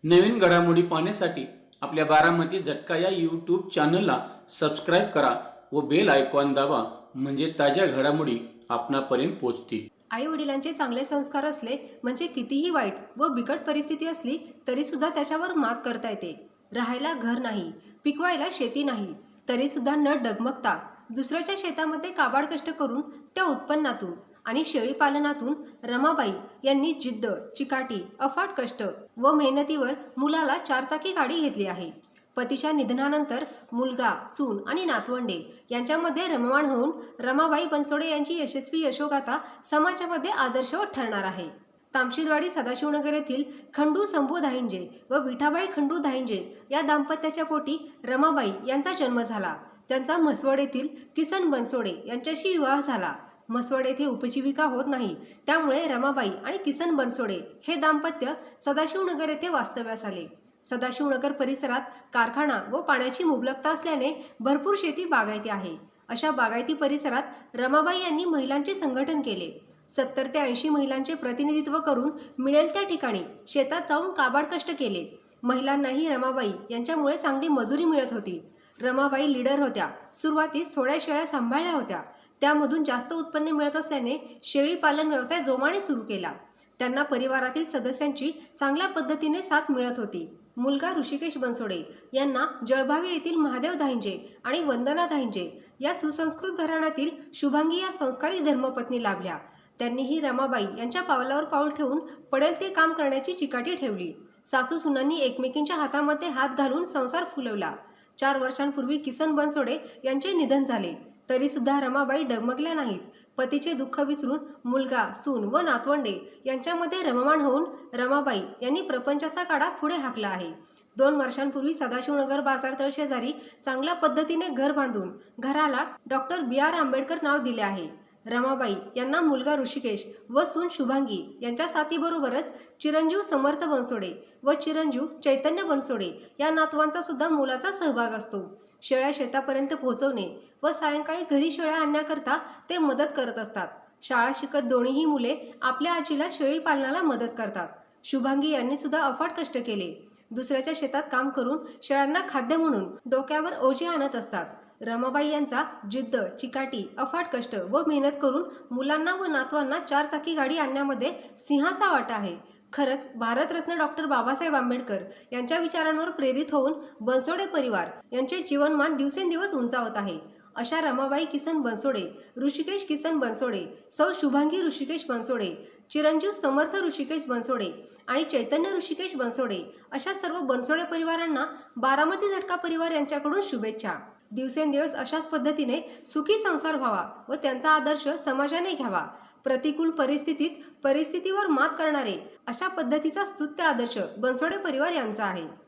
नवीन घडामोडी पाहण्यासाठी आपल्या बारामती झटका या यूट्यूब चॅनलला सबस्क्राईब करा व बेल आयकॉन दाबा, म्हणजे ताज्या घडामोडी आपणापर्यंत पोहोचतील। आई वडिलांचे चांगले संस्कार असले म्हणजे कितीही वाईट व बिकट परिस्थिती असली तरी सुद्धा त्याच्यावर मात करता येते। राहायला घर नाही, पिकवायला शेती नाही, तरी सुद्धा न डगमगता दुसऱ्याच्या शेतामध्ये काबाड कष्ट करून त्या उत्पन्नातून आणि शेळी पालनातून रमाबाई यांनी जिद्द, चिकाटी, अफाट कष्ट व मेहनतीवर मुलाला चारचाकी गाडी घेतली आहे। पतीच्या निधनानंतर मुलगा, सून आणि नातवंडे यांच्यामध्ये रममाण होऊन रमाबाई बनसोडे यांची यशस्वी यशोगाथा समाजामध्ये आदर्शवत ठरणार आहे। तामशीदवाडी सदाशिवनगर येथील खंडू संभू दाहिंजे व विठाबाई खंडू दाहिंजे या दाम्पत्याच्या पोटी रमाबाई यांचा जन्म झाला। त्यांचा म्हसवड येथील किसन बनसोडे यांच्याशी विवाह झाला। म्हसवड येथे उपजीविका होत नाही, त्यामुळे रमाबाई आणि किसन बनसोडे हे दाम्पत्य सदाशिवनगर येथे वास्तव्यास आले। सदाशिवनगर परिसरात कारखाना व पाण्याची मुबलकता असल्याने भरपूर शेती बागायती आहे। अशा बागायती परिसरात रमाबाई यांनी महिलांचे संघटन केले। 70 ते 80 महिलांचे प्रतिनिधित्व करून मिळेल त्या ठिकाणी शेतात जाऊन काबाड कष्ट केले। महिलांनाही रमाबाई यांच्यामुळे चांगली मजुरी मिळत होती। रमाबाई लीडर होत्या। सुरुवातीस थोड्या शेळ्या सांभाळल्या होत्या, त्यामधून जास्त उत्पन्न मिळत असल्याने शेळी पालन व्यवसाय जोमाने सुरू केला। त्यांना परिवारातील सदस्यांची चांगल्या पद्धतीने साथ मिळत होती। मुलगा ऋषिकेश बनसोडे यांना जळभावी येथील महादेव दाहिंजे आणि वंदना दाहिंजे या सुसंस्कृत घराण्यातील शुभांगी या संस्कारी धर्मपत्नी लाभल्या। त्यांनीही रमाबाई यांच्या पावलावर पाऊल ठेवून पडेल ते काम करण्याची चिकाटी ठेवली। सासू सुनांनी एकमेकींच्या हातामध्ये हात घालून संसार फुलवला। 4 वर्षांपूर्वी किसन बनसोडे यांचे निधन झाले, तरी सुद्धा रमाबाई डगमगल्या नाहीत। पतीचे दुःख विसरून मुलगा, सून व नातवंडे यांच्यामध्ये रममाण होऊन रमाबाई यांनी प्रपंचाचा काढा पुढे हाकला आहे। 2 वर्षांपूर्वी सदाशिवनगर बाजारतळ शेजारी चांगल्या पद्धतीने घर बांधून घराला डॉक्टर BR आंबेडकर नाव दिले आहे। रमाबाई यांना मुलगा ऋषिकेश व सून शुभांगी यांच्या साथीबरोबरच चिरंजीव समर्थ बनसोडे व चिरंजीव चैतन्य बनसोडे या नातवांचा सुद्धा मोलाचा सहभाग असतो। शेळ्या शेतापर्यंत पोहोचवणे व सायंकाळी घरी शेळ्या आणण्याकरता ते मदत करत असतात। शाळा शिकत दोन्हीही मुले आपल्या आजीला शेळी पालनाला मदत करतात। शुभांगी यांनी सुद्धा अफाट कष्ट केले। दुसऱ्याच्या शेतात काम करून शेळ्यांना खाद्य म्हणून डोक्यावर ओझे आणत असतात। रमाबाई यांचा जिद्द, चिकाटी, अफाट कष्ट व मेहनत करून मुलांना व नातवांना चारचाकी गाडी आणण्यामध्ये सिंहाचा वाटा आहे। खरंच भारतरत्न डॉक्टर बाबासाहेब आंबेडकर यांच्या विचारांवर प्रेरित होऊन बनसोडे परिवार यांचे जीवनमान दिवसेंदिवस उंचावत आहे। अशा रमाबाई किसन बनसोडे, ऋषिकेश किसन बनसोडे, सौ शुभांगी ऋषिकेश बनसोडे, चिरंजीव समर्थ ऋषिकेश बनसोडे आणि चैतन्य ऋषिकेश बनसोडे अशा सर्व बनसोडे परिवारांना बारामती झटका परिवार यांच्याकडून शुभेच्छा। दिवसेंदिवस अशाच पद्धतीने सुखी संसार व्हावा व त्यांचा आदर्श समाजाने घ्यावा। प्रतिकूल परिस्थितीवर मात करणारे अशा पद्धतीचा स्तुत्य आदर्श बनसोडे परिवार यांचा आहे।